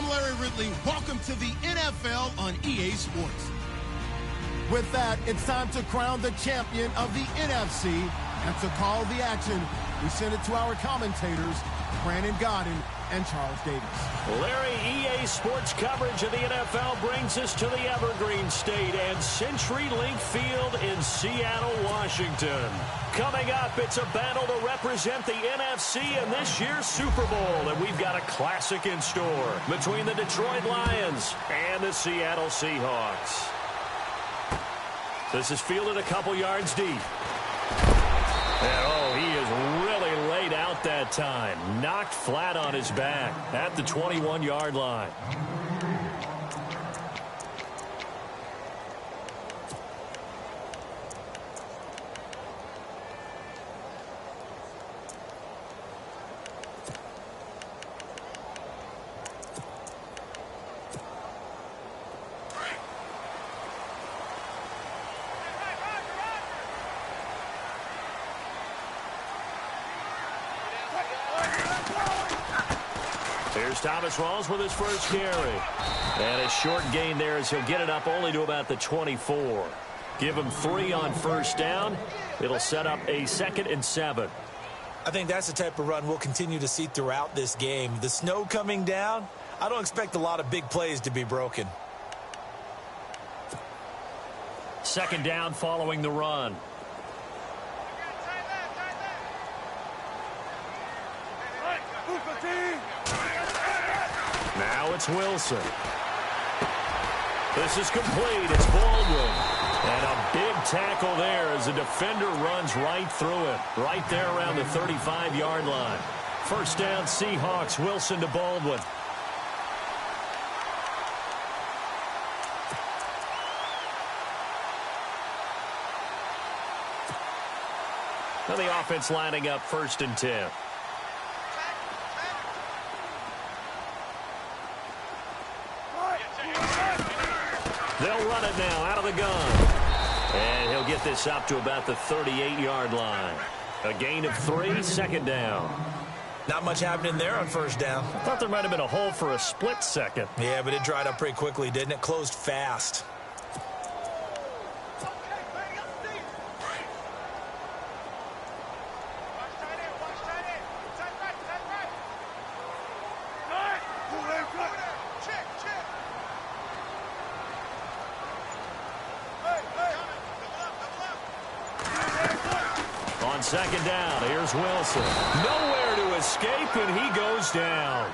I'm Larry Ridley. Welcome to the NFL on EA Sports. With that, it's time to crown the champion of the NFC. And to call the action, we send it to our commentators, Brandon Godden and Charles Davis. Larry, EA Sports coverage of the NFL brings us to the Evergreen State and CenturyLink Field in Seattle, Washington. Coming up, it's a battle to represent the NFC in this year's Super Bowl, and we've got a classic in store between the Detroit Lions and the Seattle Seahawks. This is fielded a couple yards deep. And, oh, he is really laid out that time. Knocked flat on his back at the 21-yard line. Here's Thomas Rawls with his first carry. And a short gain there as he'll get it up only to about the 24. Give him 3 on first down. It'll set up a 2nd and 7. I think that's the type of run we'll continue to see throughout this game. The snow coming down, I don't expect a lot of big plays to be broken. 2nd down following the run. Now it's Wilson. This is complete. It's Baldwin. And a big tackle there as the defender runs right through it. Right there around the 35-yard line. First down, Seahawks. Wilson to Baldwin. Now the offense lining up 1st and 10. They'll run it now out of the gun. And he'll get this up to about the 38-yard line. A gain of 3, 2nd down. Not much happening there on first down. I thought there might have been a hole for a split second. Yeah, but it dried up pretty quickly, didn't it? Closed fast. On 2nd down, here's Wilson. Nowhere to escape, and he goes down.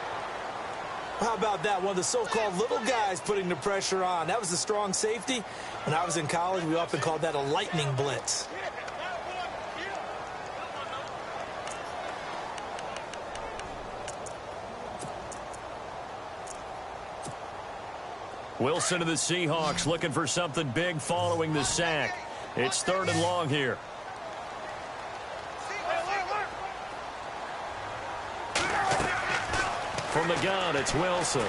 How about that? One of the so-called little guys putting the pressure on. That was a strong safety. When I was in college, we often called that a lightning blitz. Wilson to the Seahawks looking for something big following the sack. It's 3rd and long here. From the gun, it's Wilson.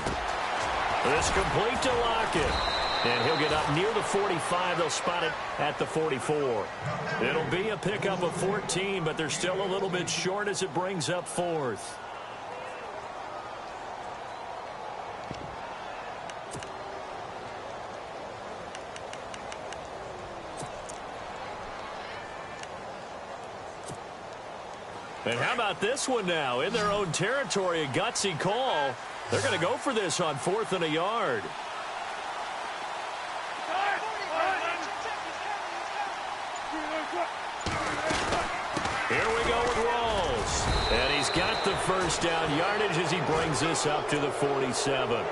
This complete to Lockett. And he'll get up near the 45. They'll spot it at the 44. It'll be a pickup of 14, but they're still a little bit short as it brings up 4th. And how about this one now? In their own territory, a gutsy call. They're going to go for this on 4th and a yard. Here we go with Rawls. And he's got the first down yardage as he brings this up to the 47.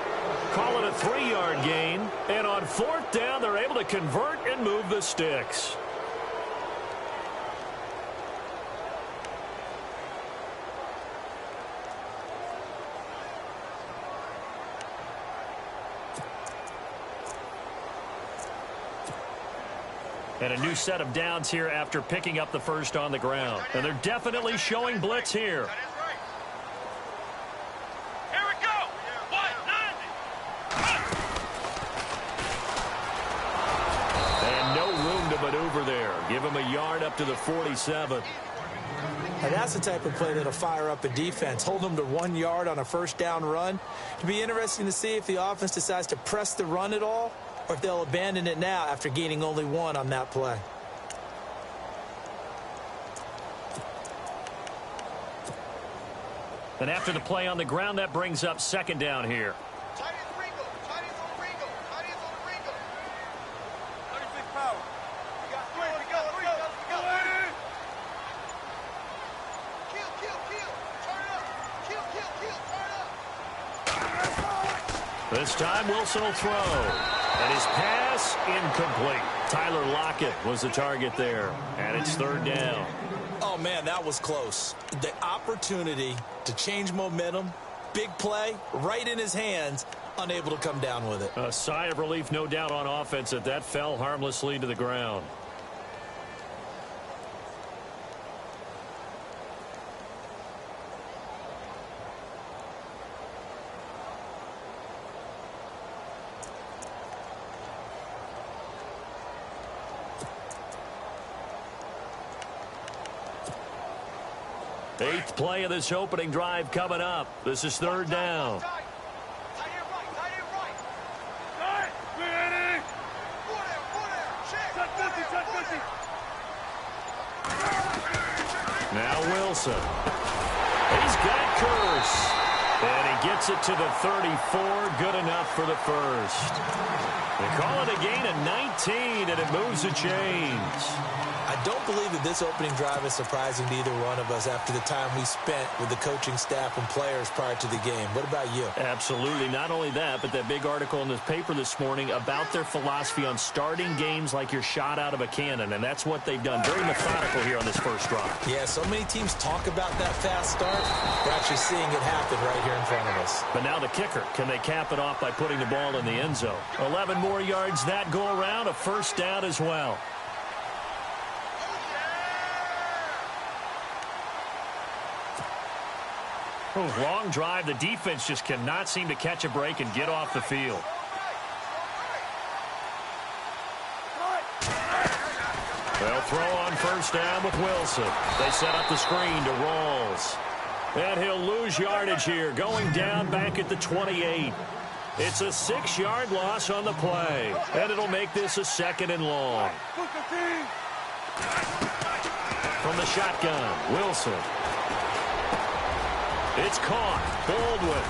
Call it a 3-yard gain. And on 4th down, they're able to convert and move the sticks. And a new set of downs here after picking up the first on the ground. And they're definitely showing blitz here. Here we go. 190. And no room to maneuver there. Give him a yard up to the 47. Now, that's the type of play that'll fire up a defense. Hold them to 1 yard on a first down run. It'll be interesting to see if the offense decides to press the run at all, or if they'll abandon it now after gaining only 1 on that play. And after the play on the ground, that brings up second down here. This time Wilson will throw. And his pass incomplete. Tyler Lockett was the target there. And it's third down. Oh, man, that was close. The opportunity to change momentum, big play, right in his hands, unable to come down with it. A sigh of relief, no doubt, on offense that fell harmlessly to the ground. Eighth play of this opening drive coming up. This is third down. Now Wilson. He's got Curse. And he gets it to the 34. Good enough for the first. They call it a gain of 19, and it moves the chains. I don't believe that this opening drive is surprising to either one of us after the time we spent with the coaching staff and players prior to the game. What about you? Absolutely. Not only that, but that big article in the paper this morning about their philosophy on starting games like you're shot out of a cannon, and that's what they've done. Very methodical here on this first drive. Yeah, so many teams talk about that fast start. We're actually seeing it happen right here in front of us. But now the kicker. Can they cap it off by putting the ball in the end zone? 11 more yards that go around, a first down as well. Long drive. The defense just cannot seem to catch a break and get off the field. They'll throw on first down with Wilson. They set up the screen to Rawls. And he'll lose yardage here, going down back at the 28. It's a 6-yard loss on the play. And it'll make this a second and long. From the shotgun, Wilson. It's caught. Baldwin.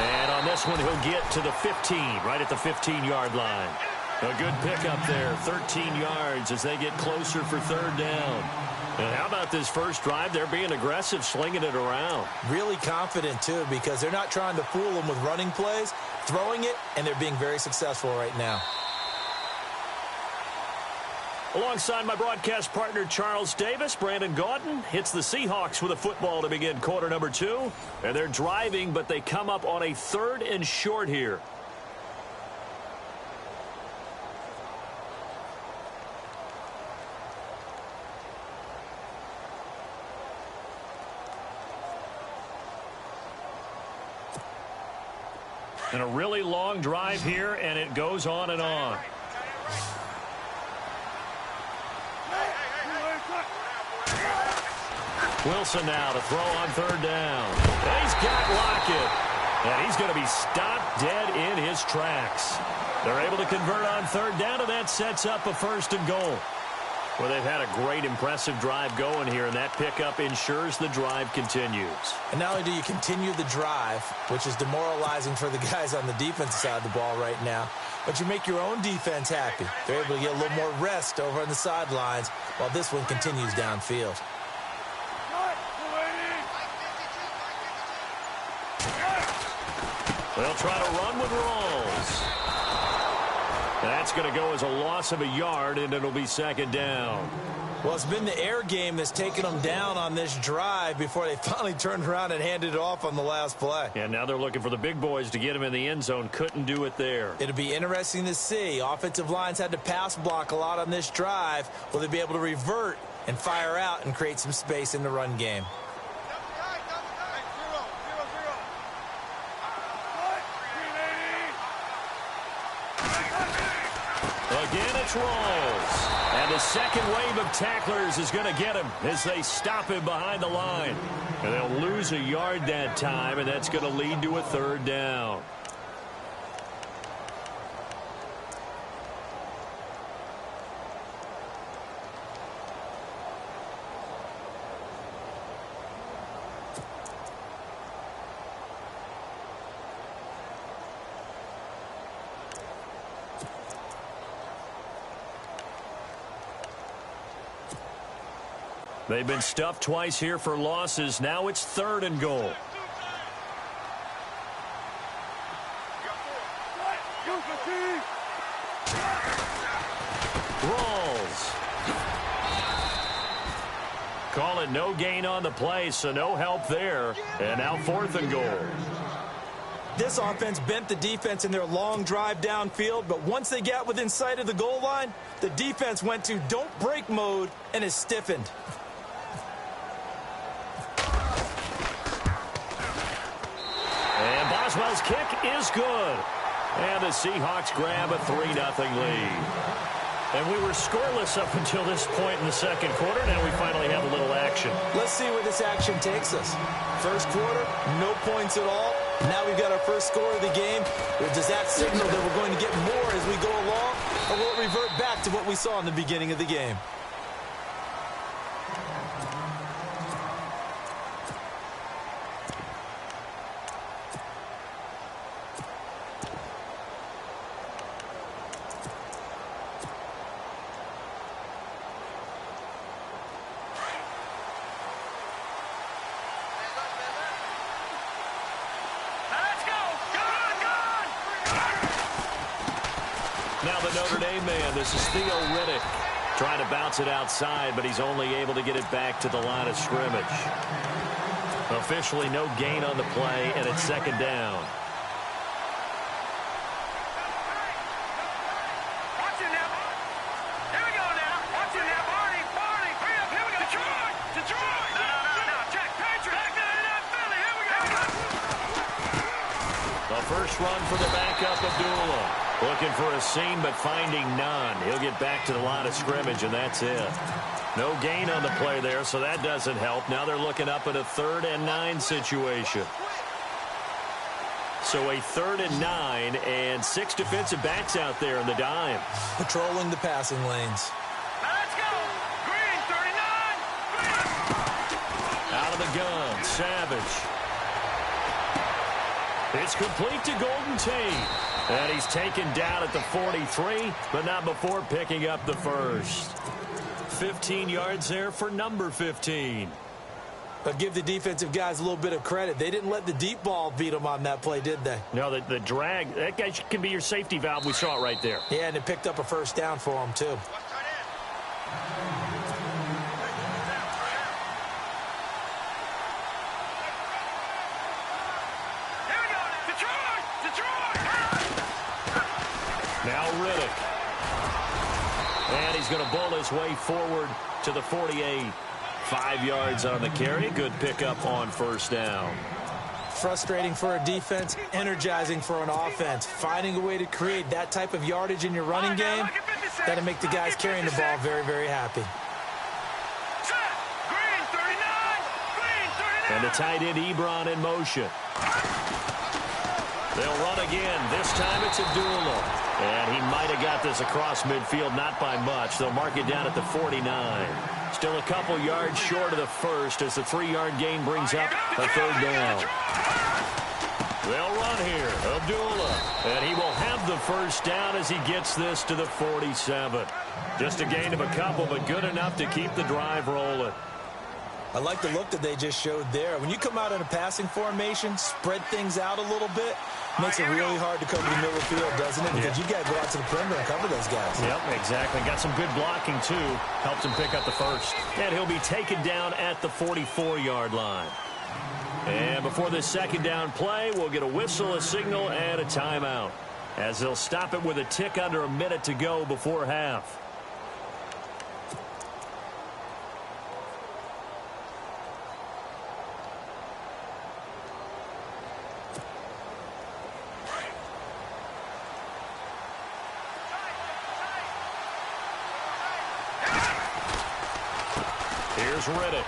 And on this one, he'll get to the 15, right at the 15-yard line. A good pickup there, 13 yards as they get closer for third down. And how about this first drive? They're being aggressive, slinging it around. Really confident, too, because they're not trying to fool them with running plays, throwing it, and they're being very successful right now. Alongside my broadcast partner, Charles Davis, Brandon Gaudin hits the Seahawks with a football to begin quarter number 2. And they're driving, but they come up on a 3rd and short here. And a really long drive here, and it goes on and on. Wilson now to throw on third down. And he's got Lockett. And he's going to be stopped dead in his tracks. They're able to convert on third down, and that sets up a 1st and goal. Well, they've had a great, impressive drive going here, and that pickup ensures the drive continues. And not only do you continue the drive, which is demoralizing for the guys on the defensive side of the ball right now, but you make your own defense happy. They're able to get a little more rest over on the sidelines while this one continues downfield. They'll try to run with Rawls. That's going to go as a loss of a yard, and it'll be 2nd down. Well, it's been the air game that's taken them down on this drive before they finally turned around and handed it off on the last play. And now they're looking for the big boys to get him in the end zone. Couldn't do it there. It'll be interesting to see. Offensive lines had to pass block a lot on this drive. Will they be able to revert and fire out and create some space in the run game? Again, it's Rawls. And the second wave of tacklers is going to get him as they stop him behind the line. And they'll lose a yard that time, and that's going to lead to a third down. They've been stuffed twice here for losses. Now it's 3rd and goal. Rolls. Call it no gain on the play, so no help there. And now 4th and goal. This offense bent the defense in their long drive downfield, but once they got within sight of the goal line, the defense went to don't break mode and is stiffened. And Boswell's kick is good. And the Seahawks grab a 3-0 lead. And we were scoreless up until this point in the second quarter. Now we finally have a little action. Let's see where this action takes us. First quarter, no points at all. Now we've got our first score of the game. Does that signal that we're going to get more as we go along? Or will it revert back to what we saw in the beginning of the game? Now the Notre Dame man, this is Theo Riddick, trying to bounce it outside, but he's only able to get it back to the line of scrimmage. Officially no gain on the play, and it's 2nd down. The first run for the backup, Abdullah. Looking for a seam, but finding none. He'll get back to the line of scrimmage, and that's it. No gain on the play there, so that doesn't help. Now they're looking up at a 3rd and 9 situation. So a 3rd and 9, and 6 defensive backs out there in the dime. Patrolling the passing lanes. Let's go! Green, 39! Out of the gun, Savage. It's complete to Golden Tate. And he's taken down at the 43, but not before picking up the first. 15 yards there for number 15. But give the defensive guys a little bit of credit. They didn't let the deep ball beat them on that play, did they? No, the drag, that guy can be your safety valve. We saw it right there. Yeah, and it picked up a first down for them, too. Now Riddick. And he's going to bull his way forward to the 48. 5 yards on the carry. Good pickup on first down. Frustrating for a defense, energizing for an offense. Finding a way to create that type of yardage in your running game, that'll make the guys carrying the ball very, very happy. And the tight end Ebron in motion. They'll run again. This time it's Abdullah. And he might have got this across midfield, not by much. They'll mark it down at the 49. Still a couple yards short of the first as the 3-yard gain brings up a 3rd down. They'll run here. Abdullah. And he will have the first down as he gets this to the 47. Just a gain of a couple, but good enough to keep the drive rolling. I like the look that they just showed there. When you come out in a passing formation, spread things out a little bit, makes it really hard to cover the middle of the field, doesn't it? Because you've got to go out to the perimeter and cover those guys. Yep, exactly. Got some good blocking, too. Helped him pick up the first. And he'll be taken down at the 44-yard line. And before this 2nd down play, we'll get a whistle, a signal, and a timeout, as they'll stop it with a tick under a minute to go before half. Here's Riddick.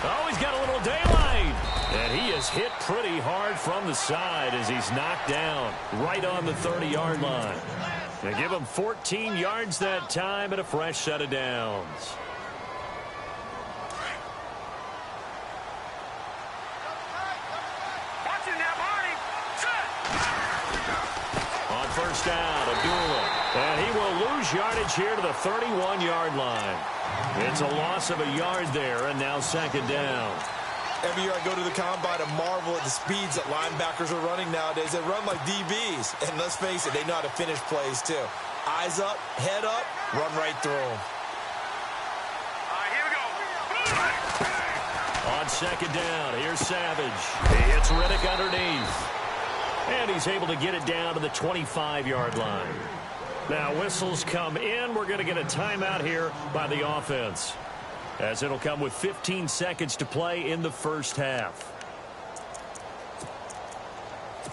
Oh, he's got a little daylight. And he is hit pretty hard from the side as he's knocked down right on the 30-yard line. They give him 14 yards that time and a fresh set of downs. On first down, Abdullah. And he will lose yardage here to the 31-yard line. It's a loss of a yard there, and now second down. Every year I go to the combine and marvel at the speeds that linebackers are running nowadays. They run like DBs. And let's face it, they know how to finish plays too. Eyes up, head up, run right through them. Here we go. On second down, here's Savage. He hits Riddick underneath. And he's able to get it down to the 25-yard line. Now whistles come in. We're going to get a timeout here by the offense, as it'll come with 15 seconds to play in the first half.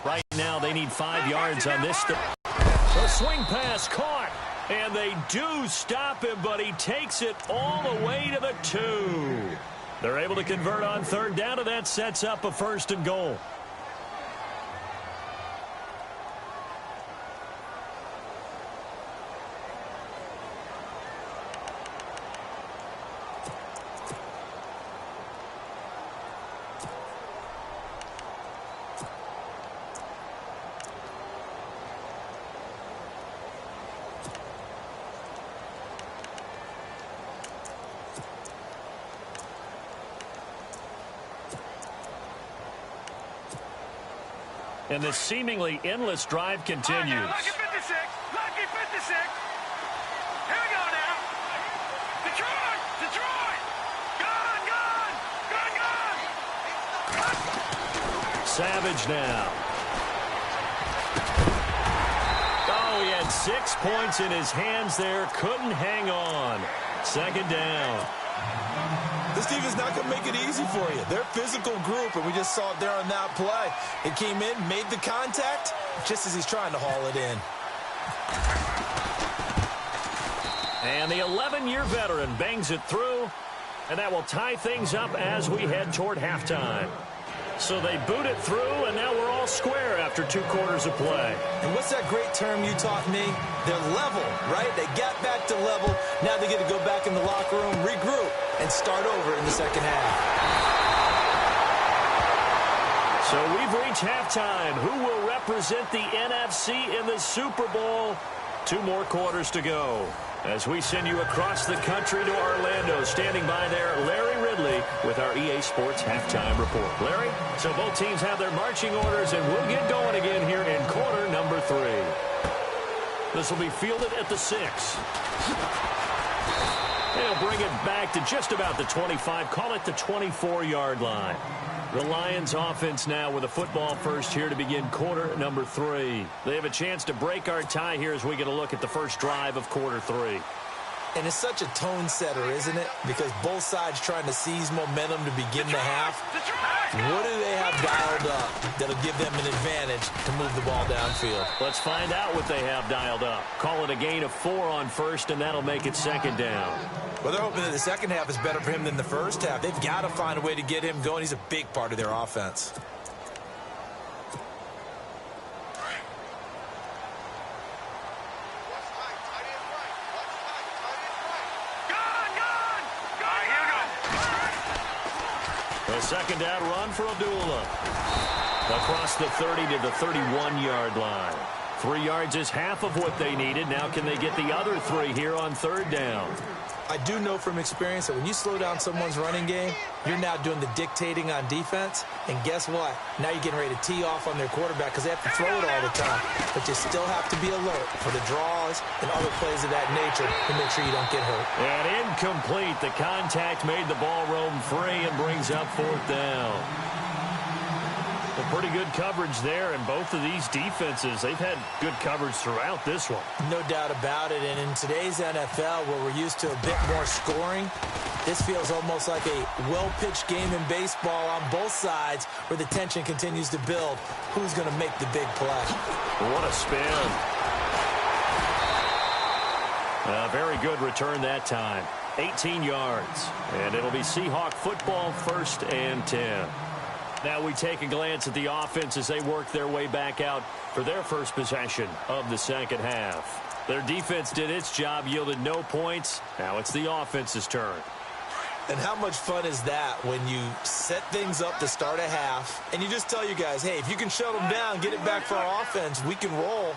Right now they need 5 yards on this. A swing pass caught, and they do stop him, but he takes it all the way to the 2. They're able to convert on third down, and that sets up a 1st and goal. And this seemingly endless drive continues. Lucky 56. Lucky 56. Here we go now. Detroit. Detroit. Gone. Savage now. Oh, he had 6 points in his hands there. Couldn't hang on. Second down. This team is not going to make it easy for you. They're a physical group, and we just saw it there on that play. It came in, made the contact, just as he's trying to haul it in. And the 11-year veteran bangs it through, and that will tie things up as we head toward halftime. So they boot it through, and now we're all square after 2 quarters of play. And what's that great term you taught me? They're level, right? They got back to level. Now they get to go back in the locker room, regroup, and start over in the second half. So we've reached halftime. Who will represent the NFC in the Super Bowl? 2 more quarters to go, as we send you across the country to Orlando. Standing by there, Larry Ridley with our EA Sports Halftime Report. Larry, so both teams have their marching orders, and we'll get going again here in quarter number 3. This will be fielded at the 6. They'll bring it back to just about the 25, call it the 24-yard line. The Lions offense now with a football first here to begin quarter number 3. They have a chance to break our tie here as we get a look at the first drive of quarter 3. And it's such a tone setter, isn't it? Because both sides trying to seize momentum to begin the half. What do they have dialed up that'll give them an advantage to move the ball downfield? Let's find out what they have dialed up. Call it a gain of 4 on first, and that'll make it second down. Well, they're hoping that the second half is better for him than the first half. They've got to find a way to get him going. He's a big part of their offense. Second down run for Abdullah. Across the 30 to the 31-yard line. 3 yards is half of what they needed. Now can they get the other 3 here on third down? I do know from experience that when you slow down someone's running game, you're now doing the dictating on defense. And guess what? Now you're getting ready to tee off on their quarterback because they have to throw it all the time. But you still have to be alert for the draws and other plays of that nature to make sure you don't get hurt. And incomplete. The contact made the ball roam free and brings up 4th down. Well, pretty good coverage there, and both of these defenses, they've had good coverage throughout this one. No doubt about it, and in today's NFL, where we're used to a bit more scoring, this feels almost like a well-pitched game in baseball on both sides where the tension continues to build. Who's going to make the big play? What a spin. Very good return that time. 18 yards. And it'll be Seahawk football, 1st and 10. Now we take a glance at the offense as they work their way back out for their first possession of the second half. Their defense did its job, yielded no points. Now it's the offense's turn. And how much fun is that when you set things up to start a half and you just tell you guys, hey, if you can shut them down, get it back for our offense, we can roll.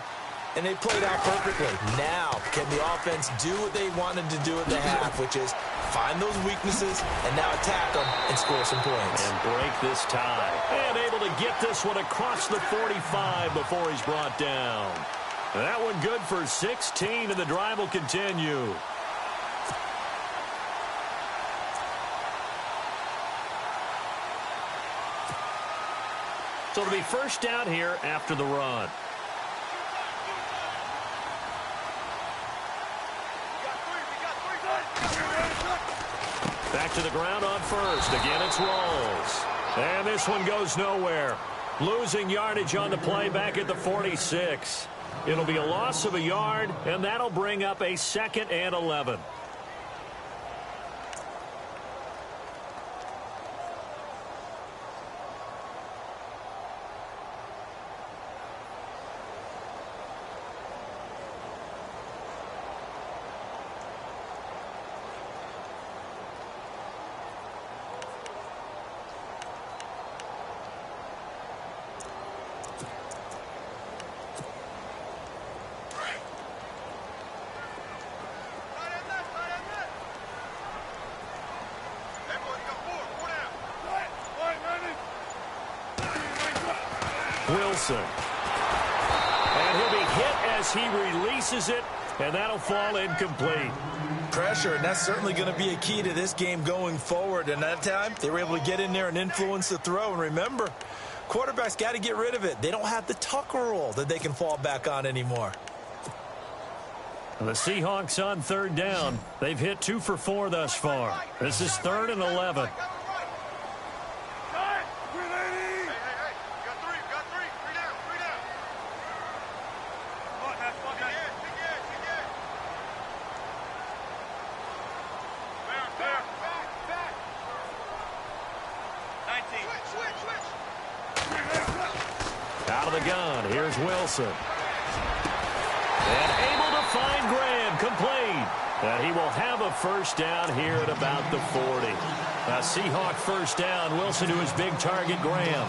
And they played out perfectly. Now, can the offense do what they wanted to do at the half, which is find those weaknesses and now attack them and score some points. And break this tie. And able to get this one across the 45 before he's brought down. That one good for 16, and the drive will continue. So it'll be first down here after the run. Back to the ground on first. Again, it's Rolls. And this one goes nowhere. Losing yardage on the play back at the 46. It'll be a loss of a yard, and that'll bring up a 2nd and 11. Wilson. And he'll be hit as he releases it, and that'll fall incomplete. Pressure, and that's certainly going to be a key to this game going forward. And that time, they were able to get in there and influence the throw. And remember, quarterbacks got to get rid of it. They don't have the Tucker rule that they can fall back on anymore. The Seahawks on 3rd down. They've hit 2 for 4 thus far. This is 3rd and 11. Out of the gun, here's Wilson. And able to find Graham, complete. And he will have a first down here at about the 40. A Seahawk first down, Wilson to his big target, Graham.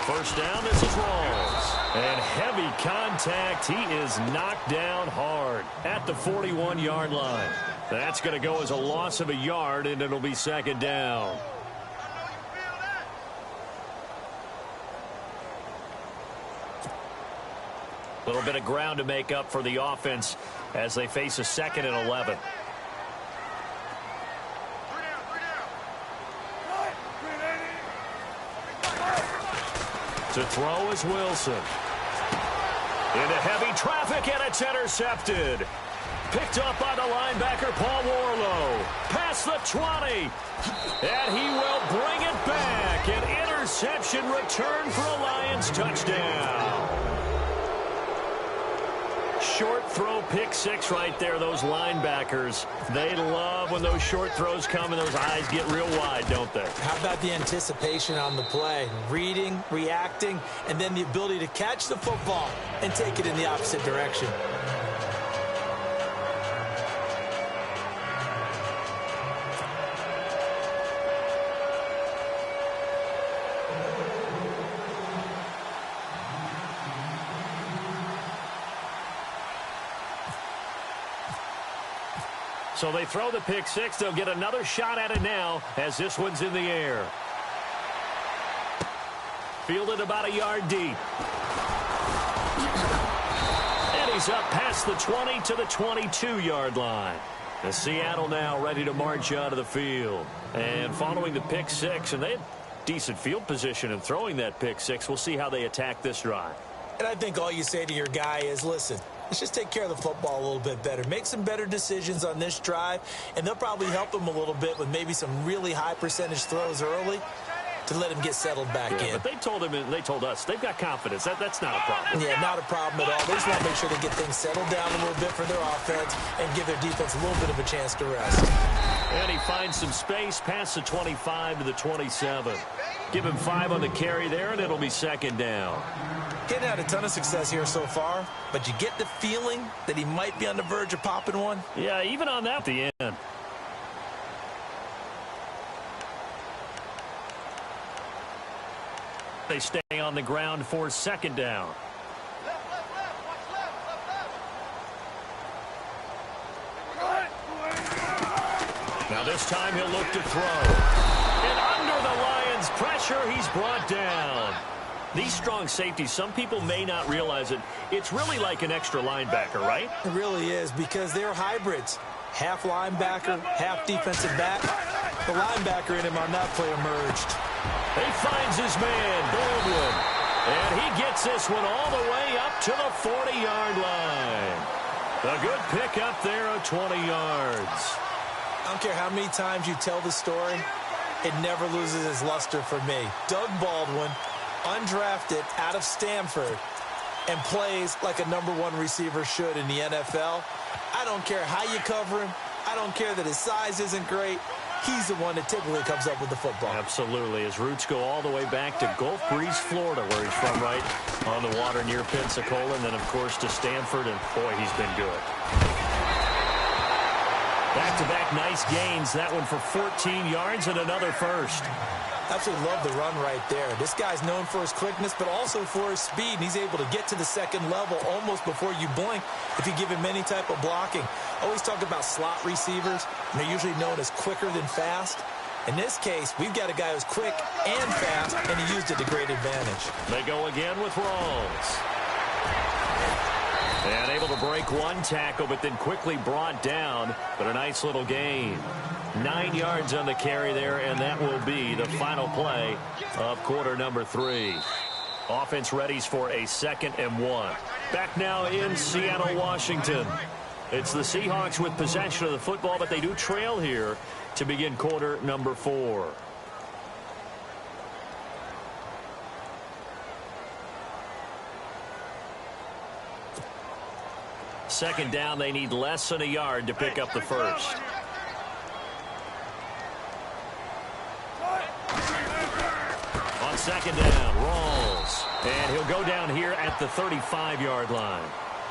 First down, this is Rolls. And heavy contact. He is knocked down hard at the 41-yard line. That's going to go as a loss of a yard, and it'll be 2nd down. A little bit of ground to make up for the offense as they face a 2nd and 11. To throw is Wilson. Into heavy traffic, and it's intercepted. Picked up by the linebacker, Paul Warlow. Past the 20. And he will bring it back. An interception return for a Lions touchdown. Short throw, pick 6 right there. Those linebackers, they love when those short throws come and those eyes get real wide, don't they? How about the anticipation on the play? Reading, reacting, and then the ability to catch the football and take it in the opposite direction. So they throw the pick 6. They'll get another shot at it now as this one's in the air. Fielded about a yard deep. And he's up past the 20 to the 22-yard line. And Seattle now ready to march out of the field. And following the pick 6, and they had decent field position in throwing that pick 6. We'll see how they attack this drive. And I think all you say to your guy is, listen, let's just take care of the football a little bit better. Make some better decisions on this drive, and they'll probably help him a little bit with maybe some really high percentage throws early to let him get settled back in. But they told him, and they told us, they've got confidence. That's not a problem. Yeah, not a problem at all. They just want to make sure they get things settled down a little bit for their offense and give their defense a little bit of a chance to rest. And he finds some space past the 25 to the 27. Give him 5 on the carry there, and it'll be second down. Getting had a ton of success here so far, but you get the feeling that he might be on the verge of popping one. Yeah, even on that at the end. They stay on the ground for second down. Now this time he'll look to throw. And under the Lions' pressure, he's brought down. These strong safeties, some people may not realize it. It's really like an extra linebacker, right? It really is, because they're hybrids. Half linebacker, half defensive back. The linebacker in him on that play emerged. He finds his man, Baldwin. And he gets this one all the way up to the 40-yard line. A good pick up there of 20 yards. I don't care how many times you tell the story, it never loses its luster for me. Doug Baldwin, undrafted out of Stanford, and plays like a #1 receiver should in the NFL. I don't care how you cover him. I don't care that his size isn't great. He's the one that typically comes up with the football. Absolutely. His roots go all the way back to Gulf Breeze, Florida, where he's from, right on the water near Pensacola, and then, of course, to Stanford, and, boy, he's been good. Back-to-back nice gains. That one for 14 yards and another first. Absolutely love the run right there. This guy's known for his quickness, but also for his speed. And he's able to get to the second level almost before you blink if you give him any type of blocking. I always talk about slot receivers, and they're usually known as quicker than fast. In this case, we've got a guy who's quick and fast, and he used it to great advantage. They go again with Rawls. And able to break one tackle, but then quickly brought down. But a nice little gain. 9 yards on the carry there, and that will be the final play of quarter number 3. Offense readies for a 2nd and 1. Back now in Seattle, Washington. It's the Seahawks with possession of the football, but they do trail here to begin quarter number 4. Second down, they need less than a yard to pick up the first. On second down, Rawls. And he'll go down here at the 35-yard line.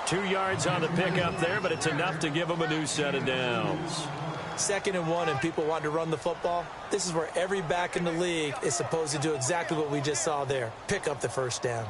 2 yards on the pickup there, but it's enough to give him a new set of downs. 2nd and 1, and people want to run the football. This is where every back in the league is supposed to do exactly what we just saw there. Pick up the first down.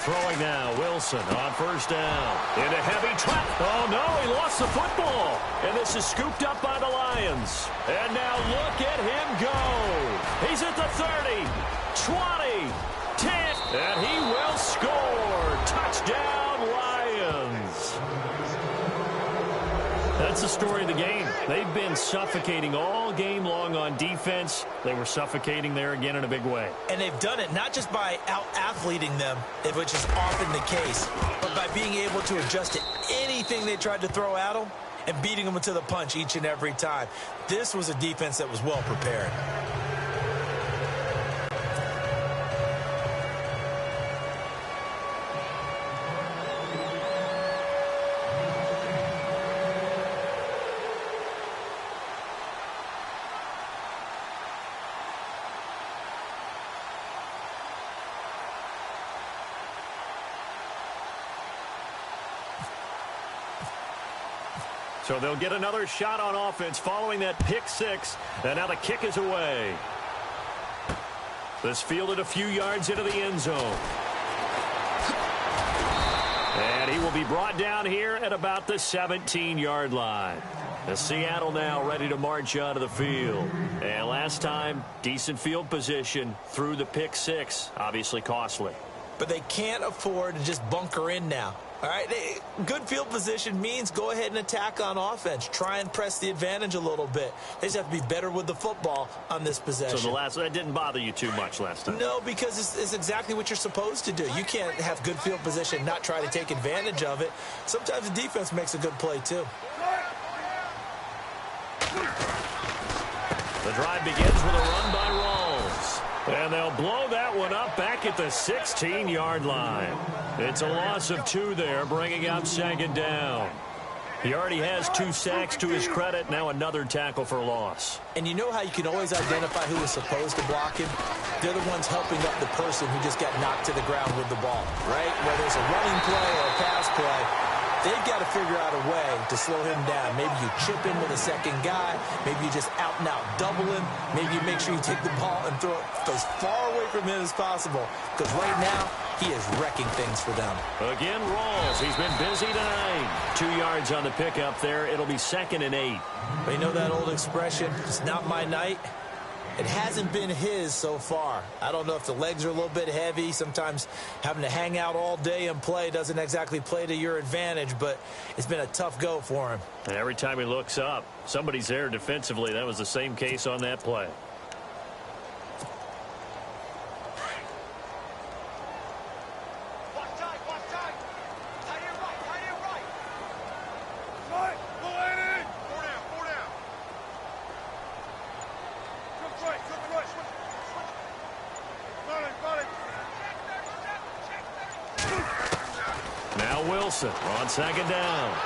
Throwing now, Wilson on first down. Into heavy trap. Oh, no, he lost the football. And this is scooped up by the Lions. And now look at him go. He's at the 30, 20, 10, and he will score. Touchdown, Lions. That's the story of the game. They've been suffocating all game long on defense. They were suffocating there again in a big way. And they've done it not just by out-athleting them, which is often the case, but by being able to adjust to anything they tried to throw at them and beating them to the punch each and every time. This was a defense that was well prepared. So they'll get another shot on offense following that pick 6. And now the kick is away. This fielded a few yards into the end zone. And he will be brought down here at about the 17-yard line. The Seattle now ready to march onto the field. And last time, decent field position through the pick six. Obviously costly. But they can't afford to just bunker in now. All right, good field position means go ahead and attack on offense. Try and press the advantage a little bit. They just have to be better with the football on this possession. So that didn't bother you too much last time? No, because it's exactly what you're supposed to do. You can't have good field position and not try to take advantage of it. Sometimes the defense makes a good play, too. The drive begins with a run by Rawls. And they'll blow that one up back at the 16-yard line. It's a loss of 2 there, bringing up second down. He already has 2 sacks to his credit. Now another tackle for loss. And you know how you can always identify who was supposed to block him? They're the ones helping up the person who just got knocked to the ground with the ball, right? Whether it's a running play or a pass play, they've got to figure out a way to slow him down. Maybe you chip in with a second guy. Maybe you just out-and-out double him. Maybe you make sure you take the ball and throw it as far away from him as possible. Because right now, he is wrecking things for them. Again, Rawls. He's been busy tonight. 2 yards on the pickup there. It'll be 2nd and 8. But you know that old expression, it's not my night? It hasn't been his so far. I don't know if the legs are a little bit heavy. Sometimes having to hang out all day and play doesn't exactly play to your advantage, but it's been a tough go for him. And every time he looks up, somebody's there defensively. That was the same case on that play. Wilson on 2nd down.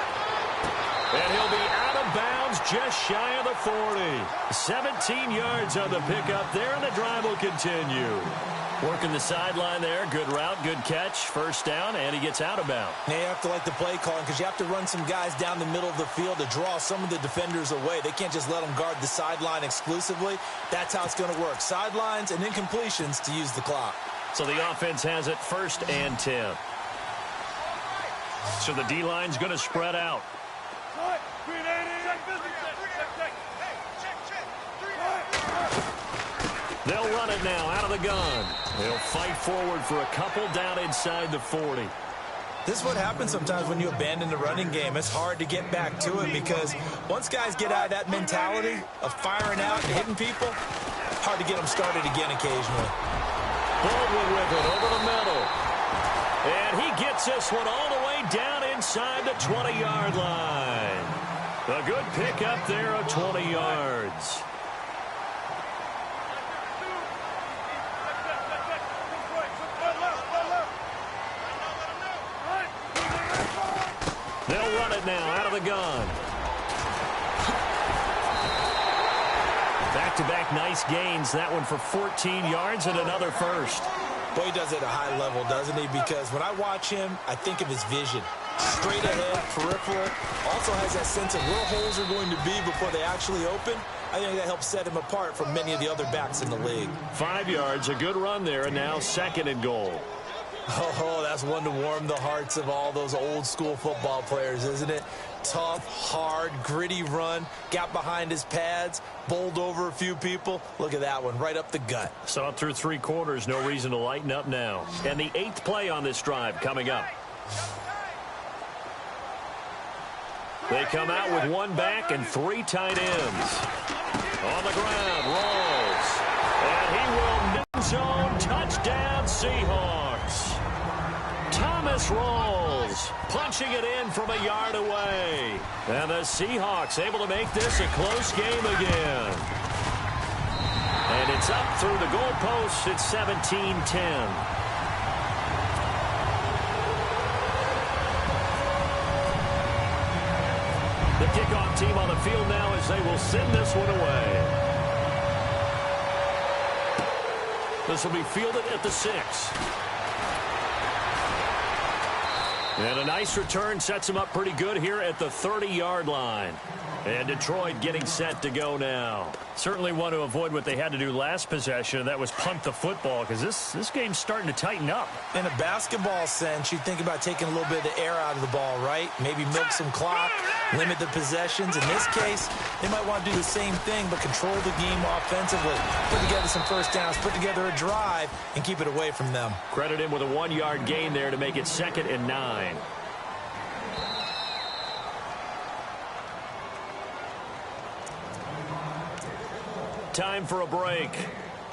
And he'll be out of bounds just shy of the 40. 17 yards on the pickup there, and the drive will continue. Working the sideline there. Good route, good catch. First down, and he gets out of bounds. Now you have to like the play calling because you have to run some guys down the middle of the field to draw some of the defenders away. They can't just let them guard the sideline exclusively. That's how it's going to work. Sidelines and incompletions to use the clock. So the offense has it 1st and 10. So the D-line's going to spread out. They'll run it now out of the gun. They'll fight forward for a couple down inside the 40. This is what happens sometimes when you abandon the running game. It's hard to get back to it because once guys get out of that mentality of firing out and hitting people, hard to get them started again occasionally. Baldwin with it over the middle. And he gets this one all the way down inside the 20-yard line. A good pickup there of 20 yards. They'll run it now out of the gun. Back-to-back nice gains. That one for 14 yards and another first. Boy, he does it at a high level, doesn't he? Because when I watch him, I think of his vision. Straight ahead, peripheral. Also has that sense of where holes are going to be before they actually open. I think that helps set him apart from many of the other backs in the league. 5 yards, a good run there, and now 2nd and goal. Oh, that's one to warm the hearts of all those old-school football players, isn't it? Tough, hard, gritty run. Got behind his pads, bowled over a few people. Look at that one, right up the gut. Saw it through 3 quarters. No reason to lighten up now. And the 8th play on this drive coming up. They come out with 1 back and 3 tight ends. On the ground, Rawls. And he will end zone. Touchdown, Seahawks. Thomas Rawls punching it in from a yard away. And the Seahawks able to make this a close game again. And it's up through the goalposts. It's 17-10. The kickoff team on the field now as they will send this one away. This will be fielded at the 6. And a nice return sets him up pretty good here at the 30-yard line. And Detroit getting set to go now. Certainly want to avoid what they had to do last possession, and that was punt the football, because this game's starting to tighten up. In a basketball sense, you think about taking a little bit of the air out of the ball, right? Maybe milk some clock, limit the possessions. In this case, they might want to do the same thing, but control the game offensively. Put together some first downs, put together a drive, and keep it away from them. Credit him with a 1-yard gain there to make it 2nd and 9. Time for a break.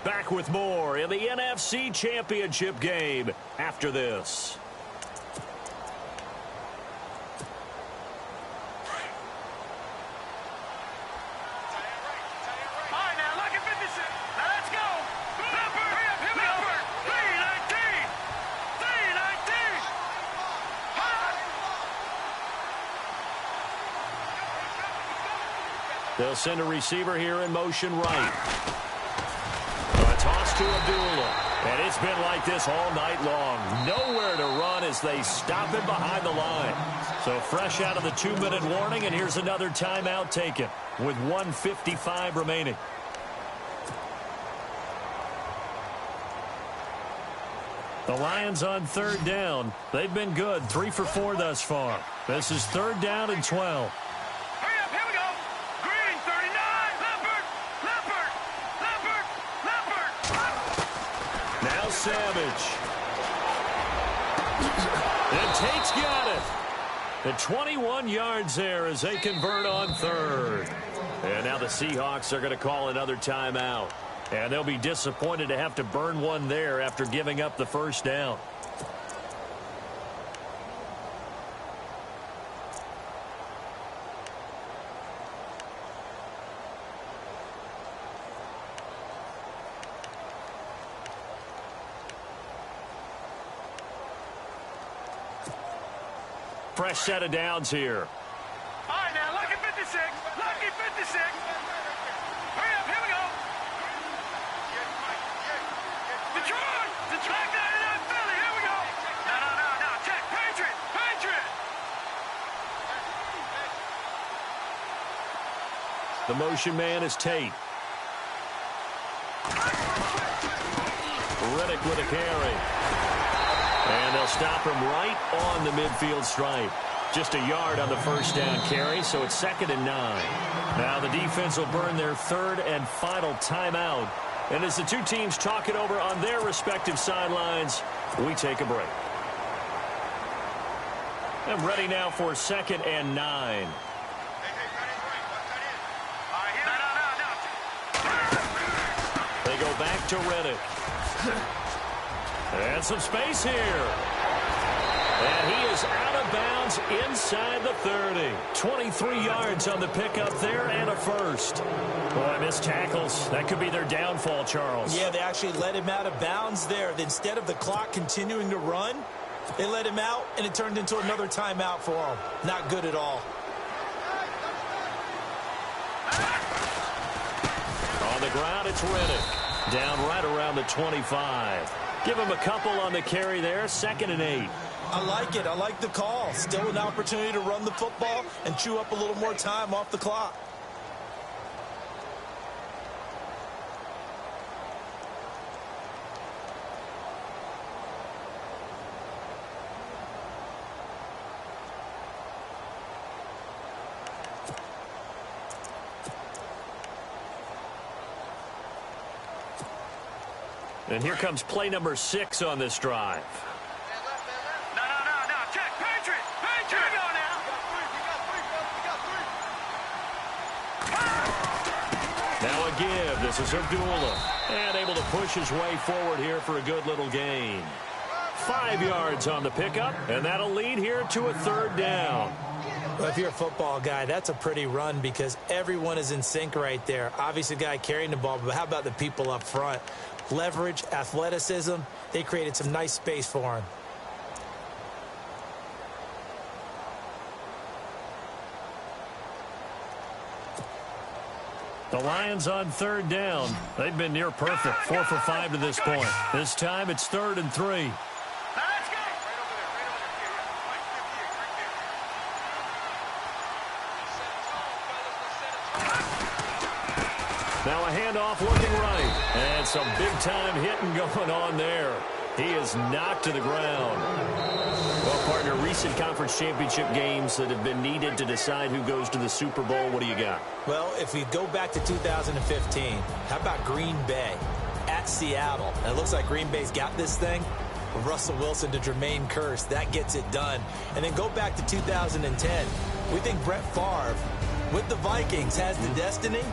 Back with more in the NFC Championship game after this. All right, now, look at 56. Now, let's go. Leopard, hurry up, here we go. 319. 319. They'll send a receiver here in motion right. A toss to Abdullah. And it's been like this all night long. Nowhere to run as they stop him behind the line. So fresh out of the 2-minute warning, and here's another timeout taken with 1:55 remaining. The Lions on 3rd down. They've been good, 3 for 4 thus far. This is 3rd down and 12. Hurry up, here we go. Green, 39. Leopard, Leopard, Leopard, Leopard. Now Savage. And Tate's got it. At 21 yards there as they convert on 3rd. And now the Seahawks are going to call another timeout. And they'll be disappointed to have to burn one there after giving up the first down. Fresh set of downs here. All right, now, lucky 56. Lucky 56. Hurry up, here we go. Detroit. Detroit, 99 Philly. Here we go. No. Check. Patriot. Patriot. The motion man is Tate. Riddick with a carry. And they'll stop him right on the midfield stripe. Just a yard on the first down carry, so it's 2nd and 9. Now the defense will burn their 3rd and final timeout. And as the two teams talk it over on their respective sidelines, we take a break. And ready now for 2nd and 9. They go back to Riddick. And some space here. And he is out of bounds inside the 30. 23 yards on the pickup there and a first. Boy, missed tackles. That could be their downfall, Charles. Yeah, they actually let him out of bounds there. Instead of the clock continuing to run, they let him out, and it turned into another timeout for him. Not good at all. On the ground, it's Riddick. Down right around the 25. Give him a couple on the carry there. 2nd and 8. I like it. I like the call. Still an opportunity to run the football and chew up a little more time off the clock. And here comes play number 6 on this drive. No. Check. Patriot. Patriot. Here we go now. Now a give. This is Abdullah. And able to push his way forward here for a good little gain. 5 yards on the pickup. And that'll lead here to a 3rd down. Well, if you're a football guy, that's a pretty run because everyone is in sync right there. Obviously, the guy carrying the ball, but how about the people up front? Leverage, athleticism, they created some nice space for him. The Lions on 3rd down. They've been near perfect. 4 for 5 to this point. This time it's 3rd and 3. Now let's go. Now a handoff working right. And some big-time hitting going on there. He is knocked to the ground. Well, partner, recent conference championship games that have been needed to decide who goes to the Super Bowl. What do you got? Well, if we go back to 2015, how about Green Bay at Seattle? And it looks like Green Bay's got this thing. With Russell Wilson to Jermaine Kearse, that gets it done. And then go back to 2010. We think Brett Favre with the Vikings has the destiny.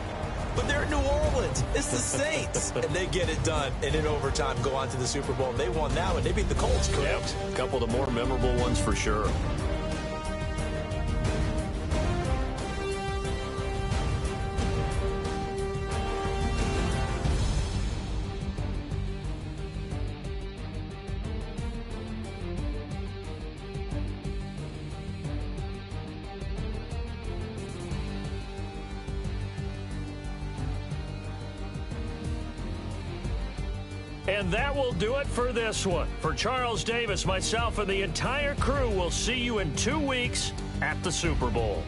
But they're in New Orleans. It's the Saints. And they get it done. And in overtime, go on to the Super Bowl. They won that one. They beat the Colts. Correct. Yep. A couple of the more memorable ones for sure. And that will do it for this one. For Charles Davis, myself, and the entire crew, we'll see you in 2 weeks at the Super Bowl.